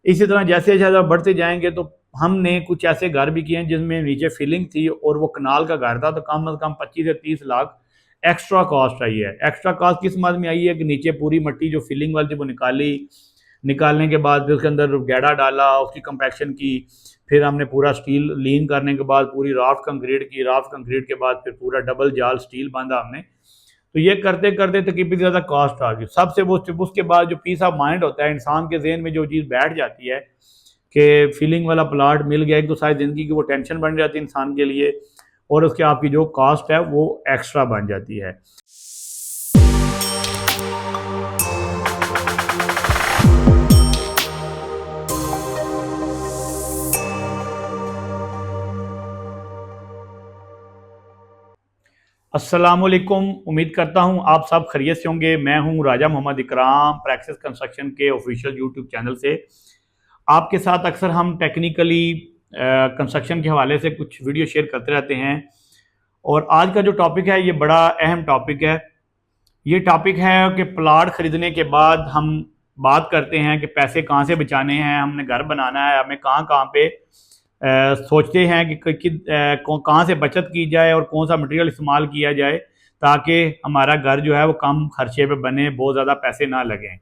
इसी तरह जैसे जैसे आप बढ़ते जाएंगे तो हमने कुछ ऐसे घर भी किए हैं जिसमें नीचे फिलिंग थी और वो कनाल का घर था, तो कम से कम 25 से 30 लाख एक्स्ट्रा कॉस्ट आई है। एक्स्ट्रा कॉस्ट किस मद में आई है कि नीचे पूरी मिट्टी जो फिलिंग वाली थी वो निकाली, निकालने के बाद फिर उसके अंदर गैड़ा डाला, उसकी कंपैक्शन की, फिर हमने पूरा स्टील लीन करने के बाद पूरी राफ्ट कंक्रीट की, राफ्ट कंक्रीट के बाद फिर पूरा डबल जाल स्टील बांधा हमने। तो ये करते करते तकरीबन ज़्यादा कॉस्ट आ गई सबसे। वो उसके बाद जो पीस ऑफ माइंड होता है इंसान के जहन में, जो चीज़ बैठ जाती है कि फीलिंग वाला प्लाट मिल गया, एक तो सारी ज़िंदगी की वो टेंशन बन जाती है इंसान के लिए, और उसके आपकी जो कॉस्ट है वो एक्स्ट्रा बन जाती है। अस्सलामुअलैकुम, उम्मीद करता हूँ आप सब खैरियत से होंगे। मैं हूँ राजा मोहम्मद इकराम, प्रैक्सिस कंस्ट्रक्शन के ऑफिशियल यूट्यूब चैनल से। आपके साथ अक्सर हम टेक्निकली कंस्ट्रक्शन के हवाले से कुछ वीडियो शेयर करते रहते हैं, और आज का जो टॉपिक है ये बड़ा अहम टॉपिक है। ये टॉपिक है कि प्लाट ख़रीदने के बाद हम बात करते हैं कि पैसे कहाँ से बचाने हैं, हमने घर बनाना है, हमें कहाँ कहाँ पे सोचते हैं कि कहाँ से बचत की जाए और कौन सा मटेरियल इस्तेमाल किया जाए ताकि हमारा घर जो है वो कम खर्चे पे बने, बहुत ज़्यादा पैसे ना लगें।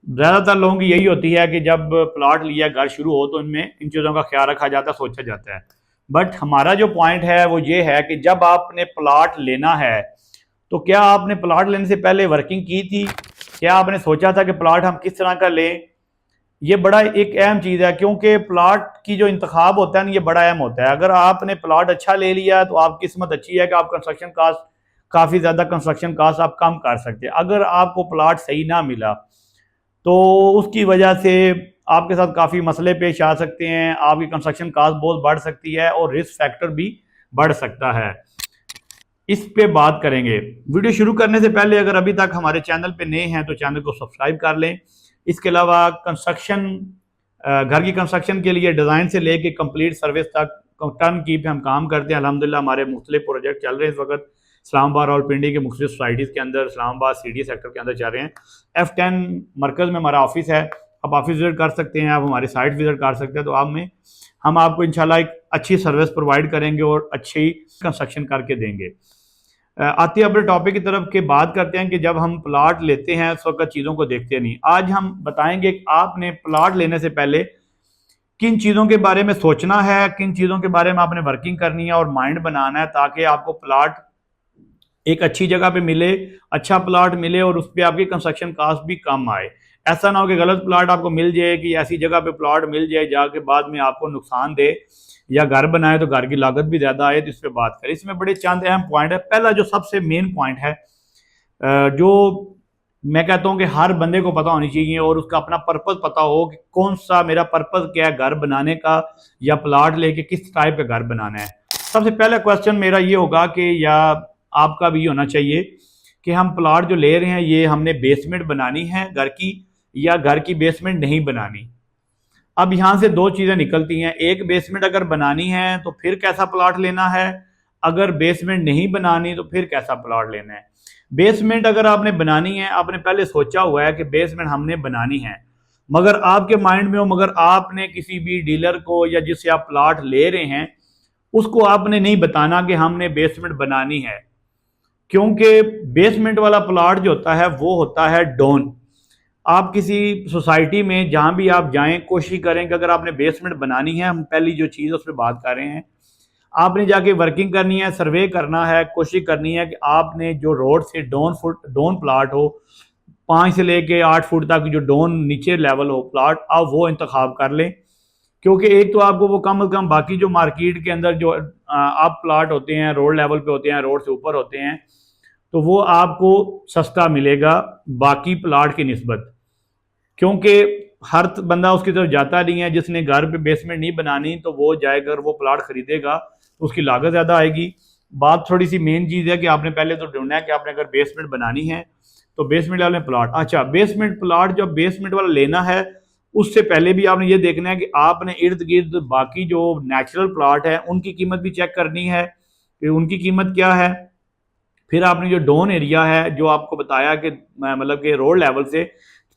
ज़्यादातर लोगों की यही होती है कि जब प्लाट लिया घर शुरू हो तो इनमें इन चीज़ों का ख्याल रखा जाता है, सोचा जाता है। बट हमारा जो पॉइंट है वो ये है कि जब आपने प्लाट लेना है तो क्या आपने प्लाट लेने से पहले वर्किंग की थी? क्या आपने सोचा था कि प्लाट हम किस तरह का लें? ये बड़ा एक अहम चीज़ है, क्योंकि प्लाट की जो इंतखाब होता है ना, ये बड़ा अहम होता है। अगर आपने प्लाट अच्छा ले लिया तो आपकी किस्मत अच्छी है कि आप कंस्ट्रक्शन कास्ट, काफ़ी ज़्यादा कंस्ट्रक्शन कास्ट आप कम कर सकते हैं। अगर आपको प्लाट सही ना मिला तो उसकी वजह से आपके साथ काफ़ी मसले पेश आ सकते हैं, आपकी कंस्ट्रक्शन कास्ट बहुत बढ़ सकती है और रिस्क फैक्टर भी बढ़ सकता है। इस पे बात करेंगे। वीडियो शुरू करने से पहले अगर अभी तक हमारे चैनल पे नए हैं तो चैनल को सब्सक्राइब कर लें। इसके अलावा कंस्ट्रक्शन, घर की कंस्ट्रक्शन के लिए डिज़ाइन से लेके कंप्लीट सर्विस तक टर्न की पे हम काम करते हैं। अल्हम्दुलिल्लाह हमारे मुख्तलिफ प्रोजेक्ट चल रहे हैं इस वक्त इस्लामाबाद और पिंडी के मुख्तलिफ सोसाइटीज़ के अंदर, इस्लामाबाद CDA सेक्टर के अंदर चल रहे हैं। F10 मरकज़ में हमारा ऑफिस है, आप ऑफिस विजिट कर सकते हैं, आप हमारी साइट विजिट कर सकते हैं। तो आप में हम आपको इंशाल्लाह एक अच्छी सर्विस प्रोवाइड करेंगे और अच्छी कंस्ट्रक्शन करके देंगे। आते अपने टॉपिक की तरफ के बात करते हैं कि जब हम प्लाट लेते हैं उस वक्त चीज़ों को देखते नहीं। आज हम बताएंगे कि आपने प्लाट लेने से पहले किन चीज़ों के बारे में सोचना है, किन चीज़ों के बारे में आपने वर्किंग करनी है और माइंड बनाना है ताकि आपको प्लाट एक अच्छी जगह पे मिले, अच्छा प्लाट मिले और उस पर आपकी कंस्ट्रक्शन कास्ट भी कम आए। ऐसा ना हो कि गलत प्लाट आपको मिल जाए, कि ऐसी जगह पे प्लाट मिल जाए जाके बाद में आपको नुकसान दे, या घर बनाए तो घर की लागत भी ज़्यादा आए। तो इस पर बात करें। इसमें बड़े चंद अहम पॉइंट है। पहला जो सबसे मेन पॉइंट है, जो मैं कहता हूँ कि हर बंदे को पता होनी चाहिए और उसका अपना पर्पज़ पता हो कि कौन सा मेरा पर्पज़ क्या है घर बनाने का, या प्लाट लेके किस टाइप का घर बनाना है। सबसे पहला क्वेश्चन मेरा ये होगा कि, या आपका भी होना चाहिए कि हम प्लाट जो ले रहे हैं ये हमने बेसमेंट बनानी है घर की, या घर की बेसमेंट नहीं बनानी। अब यहाँ से दो चीज़ें निकलती हैं। एक, बेसमेंट अगर बनानी है तो फिर कैसा प्लाट लेना है, अगर बेसमेंट नहीं बनानी तो फिर कैसा प्लाट लेना है। बेसमेंट अगर आपने बनानी है, आपने पहले सोचा हुआ है कि बेसमेंट हमने बनानी है, मगर आपके माइंड में हो, मगर आपने किसी भी डीलर को या जिससे आप प्लाट ले रहे हैं उसको आपने नहीं बताना कि हमने बेसमेंट बनानी है, क्योंकि बेसमेंट वाला प्लाट जो होता है वो होता है डोन। आप किसी सोसाइटी में जहाँ भी आप जाएं, कोशिश करें कि अगर आपने बेसमेंट बनानी है, हम पहली जो चीज़ उस पर बात कर रहे हैं, आपने जाके वर्किंग करनी है, सर्वे करना है, कोशिश करनी है कि आपने जो रोड से डोन प्लाट हो, 5 से लेके 8 फुट तक जो डोन नीचे लेवल हो प्लाट, आप वो इंतखाब कर लें। क्योंकि एक तो आपको वो कम से कम, बाकी जो मार्केट के अंदर जो आप प्लाट होते हैं रोड लेवल पे होते हैं, रोड से ऊपर होते हैं, तो वो आपको सस्ता मिलेगा बाकी प्लाट की निस्बत। क्योंकि हर बंदा उसकी तरफ जाता नहीं है। जिसने घर पे बेसमेंट नहीं बनानी तो वो जाएगा, वो प्लाट खरीदेगा तो उसकी लागत ज़्यादा आएगी। बात थोड़ी सी मेन चीज़ है कि आपने पहले तो ढूंढना है कि आपने अगर बेसमेंट बनानी है तो बेसमेंट वाले प्लाट, अच्छा बेसमेंट प्लाट जो बेसमेंट वाला लेना है उससे पहले भी आपने ये देखना है कि आपने इर्द गिर्द बाकी जो नेचुरल प्लाट है उनकी कीमत भी चेक करनी है कि उनकी कीमत क्या है। फिर आपने जो डोन एरिया है, जो आपको बताया कि मतलब कि रोड लेवल से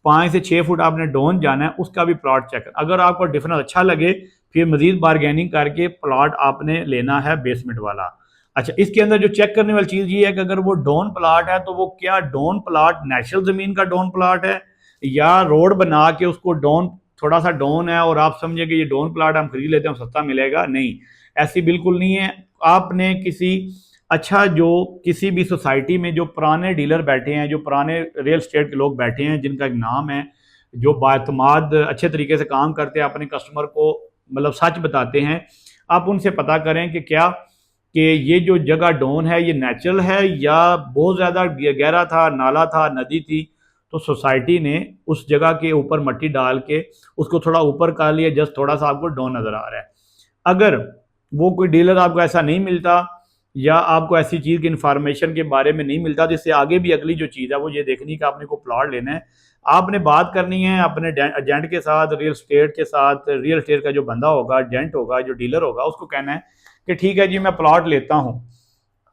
5 से 6 फुट आपने डोन जाना है, उसका भी प्लॉट चेक कर। अगर आपको डिफरेंस अच्छा लगे फिर मजीद बारगेनिंग करके प्लॉट आपने लेना है बेसमेंट वाला। अच्छा, इसके अंदर जो चेक करने वाली चीज़ ये है कि अगर वो डोन प्लाट है तो वो क्या डोन प्लाट नेचुरल ज़मीन का डोन प्लाट है या रोड बना के उसको डोन, थोड़ा सा डोन है और आप समझे कि ये डोन प्लाट हम खरीद लेते हैं सस्ता मिलेगा। नहीं, ऐसी बिल्कुल नहीं है। आपने किसी अच्छा जो किसी भी सोसाइटी में जो पुराने डीलर बैठे हैं, जो पुराने रियल स्टेट के लोग बैठे हैं जिनका एक नाम है, जो बातमाद अच्छे तरीके से काम करते हैं, अपने कस्टमर को मतलब सच बताते हैं, आप उनसे पता करें कि क्या कि ये जो जगह डोन है ये नेचुरल है या बहुत ज़्यादा गहरा था, नाला था, नदी थी, तो सोसाइटी ने उस जगह के ऊपर मट्टी डाल के उसको थोड़ा ऊपर कर लिया, जस्ट थोड़ा सा आपको डोन नज़र आ रहा है। अगर वो कोई डीलर आपको ऐसा नहीं मिलता या आपको ऐसी चीज़ की इंफॉर्मेशन के बारे में नहीं मिलता, जिससे आगे भी अगली जो चीज़ है वो ये देखनी कि आपने को प्लॉट लेना है, आपने बात करनी है अपने एजेंट के साथ, रियल स्टेट के साथ। रियल स्टेट का जो बंदा होगा, एजेंट होगा, जो डीलर होगा, उसको कहना है कि ठीक है जी मैं प्लॉट लेता हूँ,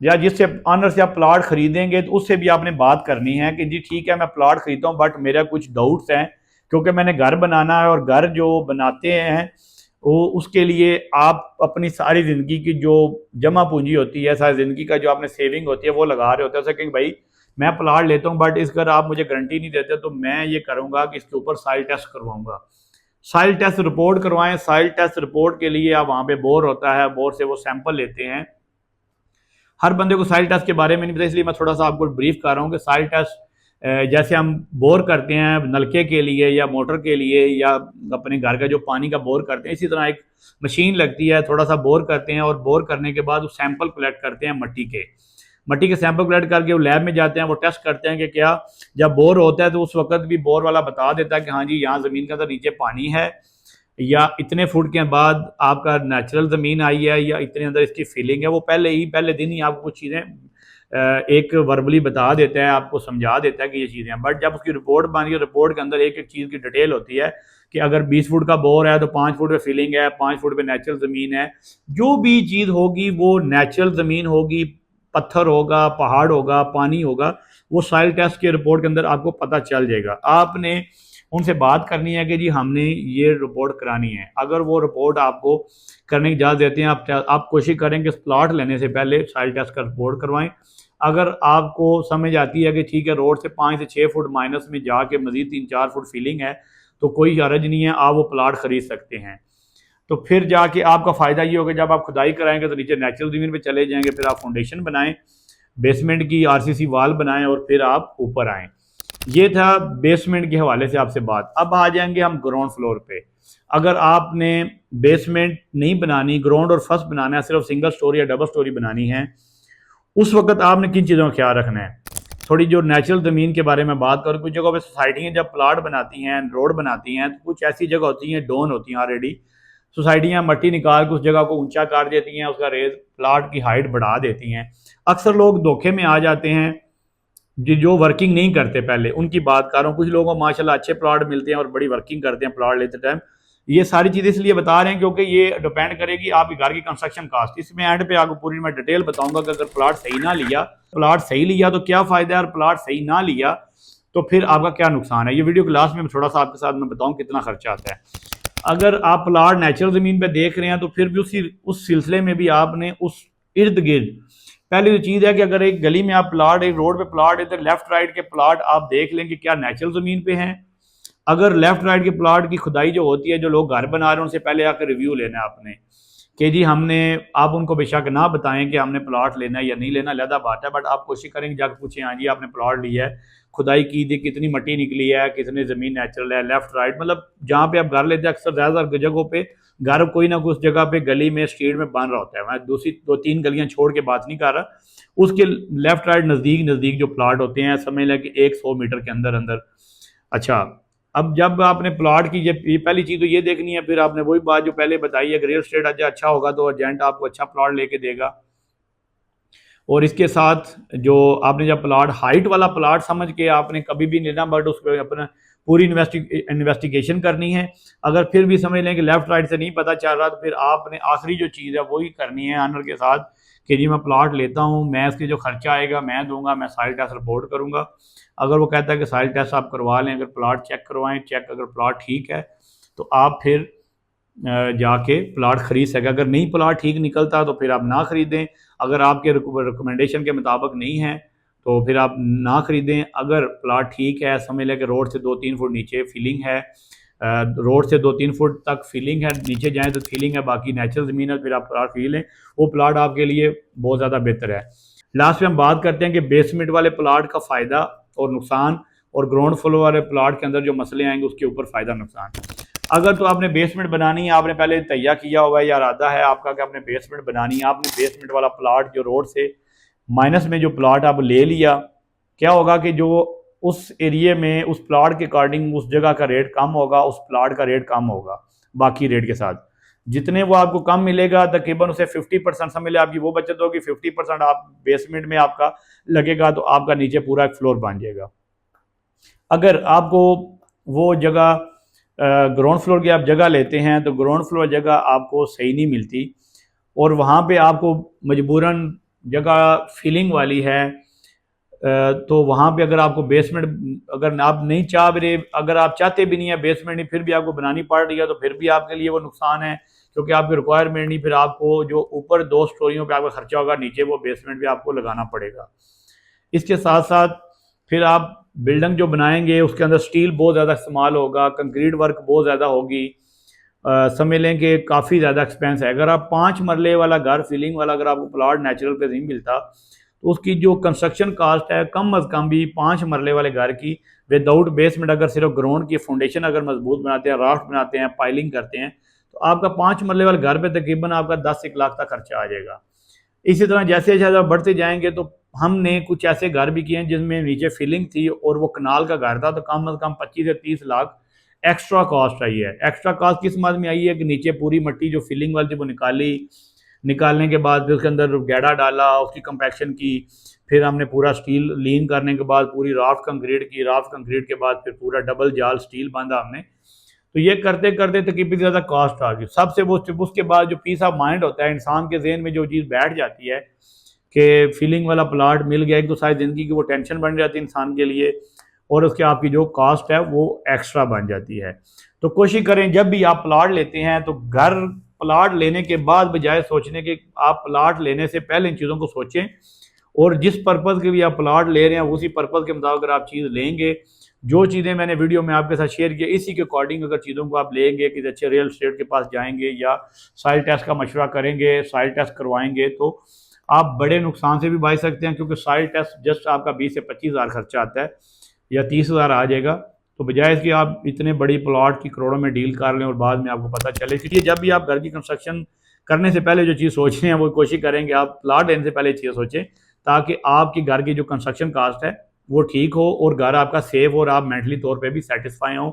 या जिससे ऑनर से आप प्लॉट खरीदेंगे तो उससे भी आपने बात करनी है कि जी ठीक है मैं प्लॉट खरीदता हूँ बट मेरा कुछ डाउट्स हैं, क्योंकि मैंने घर बनाना है और घर जो बनाते हैं वो उसके लिए आप अपनी सारी ज़िंदगी की जो जमा पूंजी होती है, सारी ज़िंदगी का जो आपने सेविंग होती है वो लगा रहे होते हैं। कि भाई मैं प्लॉट लेता हूँ बट इस घर आप मुझे गारंटी नहीं देते, तो मैं ये करूँगा कि इसके ऊपर साइल टेस्ट करवाऊंगा। साइल टेस्ट रिपोर्ट करवाएं। साइल टेस्ट रिपोर्ट के लिए आप वहाँ पे बोर होता है, बोर से वो सैंपल लेते हैं। हर बंदे को साइल टेस्ट के बारे में नहीं पता, इसलिए मैं थोड़ा सा आपको ब्रीफ कर रहा हूँ कि साइल टेस्ट जैसे हम बोर करते हैं नलके के लिए या मोटर के लिए या अपने घर का जो पानी का बोर करते हैं, इसी तरह एक मशीन लगती है, थोड़ा सा बोर करते हैं और बोर करने के बाद वो सैंपल कलेक्ट करते हैं मट्टी के सैंपल कलेक्ट करके वो लैब में जाते हैं, वो टेस्ट करते हैं कि क्या जब बोर होता है तो उस वक्त भी बोर वाला बता देता है कि हाँ जी यहाँ ज़मीन के अंदर नीचे पानी है, या इतने फुट के बाद आपका नेचुरल ज़मीन आई है, या इतने अंदर इसकी फीलिंग है। वो पहले दिन ही आपको कुछ चीज़ें एक वर्बली बता देता है, आपको समझा देता है कि ये चीज़ें हैं। बट जब उसकी रिपोर्ट बनी है, रिपोर्ट के अंदर एक एक चीज़ की डिटेल होती है कि अगर 20 फुट का बोर है तो 5 फुट पे फीलिंग है, 5 फुट पे नेचुरल ज़मीन है। जो भी चीज़ होगी वो नेचुरल ज़मीन होगी, पत्थर होगा, पहाड़ होगा, पानी होगा, वो सॉइल टेस्ट के रिपोर्ट के अंदर आपको पता चल जाएगा। आपने उनसे बात करनी है कि जी हमने ये रिपोर्ट करानी है। अगर वो रिपोर्ट आपको करने की इजाज़त देते हैं, आप कोशिश करें कि प्लॉट लेने से पहले सॉइल टेस्ट का रिपोर्ट करवाएं। अगर आपको समझ आती है कि ठीक है रोड से 5 से 6 फुट माइनस में जाके मजीद 3-4 फुट फीलिंग है तो कोई हरज नहीं है, आप वो प्लाट खरीद सकते हैं। तो फिर जाके आपका फ़ायदा ये होगा, जब आप खुदाई कराएंगे तो नीचे नेचुरल ज़मीन पे चले जाएंगे, फिर आप फाउंडेशन बनाएं, बेसमेंट की आरसीसी वाल बनाएं और फिर आप ऊपर आएँ। ये था बेसमेंट के हवाले से आपसे बात। अब आ जाएंगे हम ग्राउंड फ्लोर पे। अगर आपने बेसमेंट नहीं बनानी, ग्राउंड और फर्स्ट बनाना है, सिर्फ सिंगल स्टोरी या डबल स्टोरी बनानी है, उस वक्त आपने किन चीज़ों का ख्याल रखना है। थोड़ी जो नेचुरल ज़मीन के बारे में बात करूँ, कुछ जगहों पे सोसाइटियाँ जब प्लाट बनाती हैं, रोड बनाती हैं, तो कुछ ऐसी जगह होती हैं डोन होती हैं ऑलरेडी। सोसाइटियाँ मट्टी निकाल के उस जगह को ऊंचा कर देती हैं, उसका रेज प्लाट की हाइट बढ़ा देती हैं। अक्सर लोग धोखे में आ जाते हैं जो वर्किंग नहीं करते। पहले उनकी बात कर रहा हूँ, कुछ लोगों को माशाल्लाह अच्छे प्लॉट मिलते हैं और बड़ी वर्किंग करते हैं प्लॉट लेते टाइम। ये सारी चीज़ें इसलिए बता रहे हैं क्योंकि ये डिपेंड करेगी आपके घर की कंस्ट्रक्शन कास्ट। इसमें एंड पे आपको पूरी मैं डिटेल बताऊंगा कि अगर प्लॉट सही लिया तो क्या फ़ायदा है, और प्लॉट सही ना लिया तो फिर आपका क्या नुकसान है। ये वीडियो के लास्ट में थोड़ा सा आपके साथ मैं बताऊँ कितना खर्चा आता है। अगर आप प्लॉट नेचुरल ज़मीन पे देख रहे हैं तो फिर भी उस सिलसिले में भी आपने उस इर्द गिर्द पहली तो चीज़ है कि अगर एक गली में आप प्लाट, एक रोड पे प्लाट है तो लेफ्ट राइट के प्लाट आप देख लें कि क्या नेचुरल ज़मीन पे हैं। अगर लेफ्ट राइट के प्लाट की खुदाई जो होती है, जो लोग घर बना रहे हैं, उनसे पहले आकर रिव्यू लेना है आपने कि जी हमने, आप उनको बेशक ना बताएं कि हमने प्लाट लेना है या नहीं लेना, अलग बात है, बट आप कोशिश करेंगे जाकर पूछें हाँ जी आपने प्लाट लिया है, खुदाई की थी, कितनी मिट्टी निकली है, कितनी ज़मीन नेचुरल है, लेफ्ट राइट, मतलब जहाँ पे आप घर लेते हैं अक्सर ज़्यादातर जगहों पे घर कोई ना कुछ जगह पे गली में स्ट्रीट में बन रहा होता है। मैं दूसरी 2-3 गलियां छोड़ के बात नहीं कर रहा, उसके लेफ्ट राइट नज़दीक जो प्लाट होते हैं, समझ लें कि 100 मीटर के अंदर अंदर। अच्छा, अब जब आपने प्लॉट की ये पहली चीज़ तो ये देखनी है, फिर आपने वही बात जो पहले बताई है, रियल स्टेट अच्छा होगा तो एजेंट आपको अच्छा प्लॉट लेके देगा। और इसके साथ जो आपने जब प्लॉट हाइट वाला प्लॉट समझ के आपने कभी भी लेना, बट उस पर अपना पूरी इन्वेस्टिगेशन करनी है। अगर फिर भी समझ लें कि लेफ्ट राइट से नहीं पता चल रहा, तो फिर आपने आखिरी जो चीज़ है वही करनी है ऑनर के साथ कि जी मैं प्लाट लेता हूँ, मैं इसके जो खर्चा आएगा मैं दूंगा, मैं साइल टेस्ट रिपोर्ट करूँगा। अगर वो कहता है कि साइल टेस्ट आप करवा लें, अगर प्लाट चेक करवाएं, अगर प्लाट ठीक है तो आप फिर जाके प्लाट खरीद सके। अगर नहीं प्लाट ठीक निकलता तो फिर आप ना खरीदें। अगर आपके रिकमेंडेशन के मुताबिक नहीं है तो फिर आप ना खरीदें। अगर प्लाट ठीक है, समझ लें कि रोड से 2-3 फुट नीचे फीलिंग है, रोड से 2-3 फुट तक फीलिंग है, नीचे जाएं तो फीलिंग है, बाकी नेचुरल ज़मीन है, फिर आप प्लाट खरीद लें। वो प्लाट आपके लिए बहुत ज़्यादा बेहतर है। लास्ट में हम बात करते हैं कि बेसमेंट वाले प्लाट का फ़ायदा और नुकसान, और ग्राउंड फ्लोर वाले प्लाट के अंदर जो मसले आएंगे उसके ऊपर फ़ायदा नुकसान। अगर तो आपने बेसमेंट बनानी है, आपने पहले तैयार किया हुआ है या इरादा है आपका कि आपने बेसमेंट बनानी है, आपने बेसमेंट वाला प्लाट जो रोड से माइनस में जो प्लाट आप ले लिया, क्या होगा कि जो उस एरिए में उस प्लाट के अकॉर्डिंग उस जगह का रेट कम होगा, उस प्लाट का रेट कम होगा बाकी रेट के साथ। जितने वो आपको कम मिलेगा तकरीबन उसे 50% समझ ले आपकी वो बचत होगी, 50% आप बेसमेंट में आपका लगेगा तो आपका नीचे पूरा एक फ्लोर बन जाएगा। अगर आपको वो जगह ग्राउंड फ्लोर की आप जगह लेते हैं तो ग्राउंड फ्लोर जगह आपको सही नहीं मिलती, और वहाँ पे आपको मजबूरन जगह फीलिंग वाली है, तो वहाँ पे अगर आपको बेसमेंट अगर आप नहीं चाह रहे, अगर आप चाहते भी नहीं है बेसमेंट फिर भी आपको बनानी पड़ रही है तो फिर भी आपके लिए वो नुकसान है, क्योंकि आपकी रिक्वायरमेंट नहीं, फिर आपको जो ऊपर 2 स्टोरियों पे आपका खर्चा होगा नीचे वो बेसमेंट भी आपको लगाना पड़ेगा। इसके साथ साथ फिर आप बिल्डिंग जो बनाएंगे उसके अंदर स्टील बहुत ज़्यादा इस्तेमाल होगा, कंक्रीट वर्क बहुत ज़्यादा होगी, समझ लें कि काफ़ी ज़्यादा एक्सपेंस है। अगर आप 5 मरले वाला घर फीलिंग वाला अगर आपको प्लाट नेचुरल पे नहीं मिलता तो उसकी जो कंस्ट्रक्शन कास्ट है कम अज़ कम भी 5 मरले वाले घर की विदाउट बेसमेंट, अगर सिर्फ ग्राउंड की फाउंडेशन अगर मजबूत बनाते हैं, राफ्ट बनाते हैं, पाइलिंग करते हैं, तो आपका 5 मरले वाले घर पे तकरीबन आपका 10-1 लाख तक खर्चा आ जाएगा। इसी तरह जैसे जैसे बढ़ते जाएंगे तो हमने कुछ ऐसे घर भी किए हैं जिसमें नीचे फिलिंग थी और वो कनाल का घर था, तो कम अज़ कम 25 से 30 लाख एक्स्ट्रा कॉस्ट आई है। एक्स्ट्रा कॉस्ट किस मद में आई है कि नीचे पूरी मिट्टी जो फिलिंग वाली थी वो निकाली, निकालने के बाद फिर उसके अंदर गैड़ा डाला, उसकी कंपैक्शन की, फिर हमने पूरा स्टील लीन करने के बाद पूरी राफ्ट कंक्रीट की, राफ्ट कंक्रीट के बाद फिर पूरा डबल जाल स्टील बांधा हमने। तो ये करते करते तकरीबन ज़्यादा कॉस्ट आ गई सबसे। वो उसके बाद जो पीस ऑफ माइंड होता है इंसान के जहन में, जो चीज़ बैठ जाती है कि फीलिंग वाला प्लाट मिल गया, एक तो सारी ज़िंदगी की वो टेंशन बन जाती है इंसान के लिए, और उसके आपकी जो कॉस्ट है वो एक्स्ट्रा बन जाती है। तो कोशिश करें जब भी आप प्लाट लेते हैं तो घर प्लाट लेने के बाद बजाय सोचने के आप प्लाट लेने से पहले इन चीज़ों को सोचें, और जिस पर्पज़ के लिए आप प्लाट ले रहे हैं उसी पर्पज़ के मुताबिक अगर आप चीज़ लेंगे, जो चीज़ें मैंने वीडियो में आपके साथ शेयर की इसी के अकॉर्डिंग अगर चीज़ों को आप लेंगे, किसी अच्छे रियल स्टेट के पास जाएंगे या साइल टेस्ट का मशवरा करेंगे, साइल टेस्ट करवाएंगे, तो आप बड़े नुकसान से भी बच सकते हैं, क्योंकि साइल टेस्ट जस्ट आपका 20 से 25 हज़ार खर्चा आता है या 30 हज़ार आ जाएगा। तो बजाय इसके आप इतने बड़ी प्लॉट की करोड़ों में डील कर लें और बाद में आपको पता चले। इसलिए जब भी आप घर की कंस्ट्रक्शन करने से पहले जो चीज़ सोच रहे हैं वो कोशिश करेंगे आप प्लाट लेने से पहले चीज़ सोचें, ताकि आपकी घर की जो कंस्ट्रक्शन कास्ट है वो ठीक हो और घर आपका सेफ हो और आप मेंटली तौर पे भी सेटिस्फाई हों,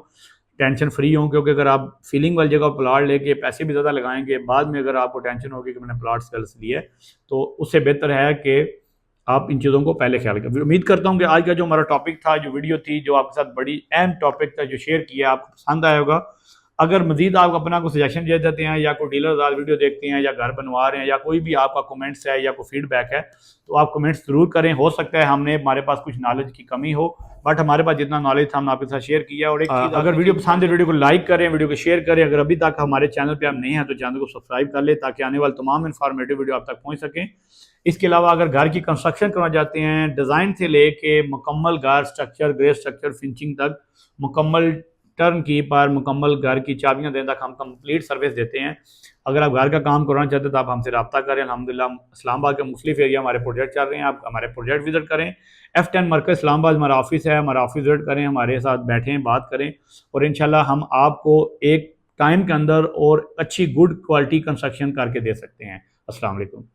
टेंशन फ्री हों। क्योंकि अगर आप फीलिंग वाली जगह प्लाट लेके पैसे भी ज़्यादा लगाएंगे, बाद में अगर आपको टेंशन होगी कि मैंने प्लाट सेल्स लिए, तो उससे बेहतर है कि आप इन चीज़ों को पहले ख्याल करें। उम्मीद करता हूँ कि आज का जो हमारा टॉपिक था, जो वीडियो थी, जो आपके साथ बड़ी अहम टॉपिक था जो शेयर किया, आपको पसंद आया होगा। अगर मजीद आप अपना कोई सजेशन दे देते हैं या कोई डीलर आज वीडियो देखते हैं या घर बनवा रहे हैं या कोई भी आपका कमेंट्स है या कोई फीडबैक है, तो आप कमेंट्स ज़रूर करें। हो सकता है हमारे पास कुछ नॉलेज की कमी हो, बट हमारे पास जितना नॉलेज था हमने आपके साथ शेयर किया। और एक चीज़, अगर वीडियो पसंद है वीडियो को लाइक करें, वीडियो को शेयर करें। अगर अभी तक हमारे चैनल पर आप नहीं हैं तो चैनल को सब्सक्राइब कर लें ताकि आने वाले तमाम इन्फॉर्मेटिव वीडियो आप तक पहुँच सकें। इसके अलावा अगर घर की कंस्ट्रक्शन करना चाहते हैं, डिज़ाइन से लेके मुकम्मल घर स्ट्रक्चर, ग्रे स्ट्रक्चर, फिनिशिंग तक, मुकम्मल टर्न की पर मुकम्मल घर की चाबियां देने तक हम कंप्लीट सर्विस देते हैं। अगर आप घर का काम करवाना चाहते हैं तो आप हमसे रब्ता करें। अल्हम्दुलिल्लाह इस्लामाबाद के मुख्तलिफ एरिया हमारे प्रोजेक्ट चल रहे हैं, आप हमारे प्रोजेक्ट विजिट करें। F10 मरकज़ इस्लामाबाद हमारा ऑफिस है, हमारा ऑफिस विजिट करें, हमारे साथ बैठें, बात करें, और इंशाल्लाह हम आपको एक टाइम के अंदर और अच्छी गुड क्वालिटी कंस्ट्रक्शन करके दे सकते हैं। अस्सलाम वालेकुम।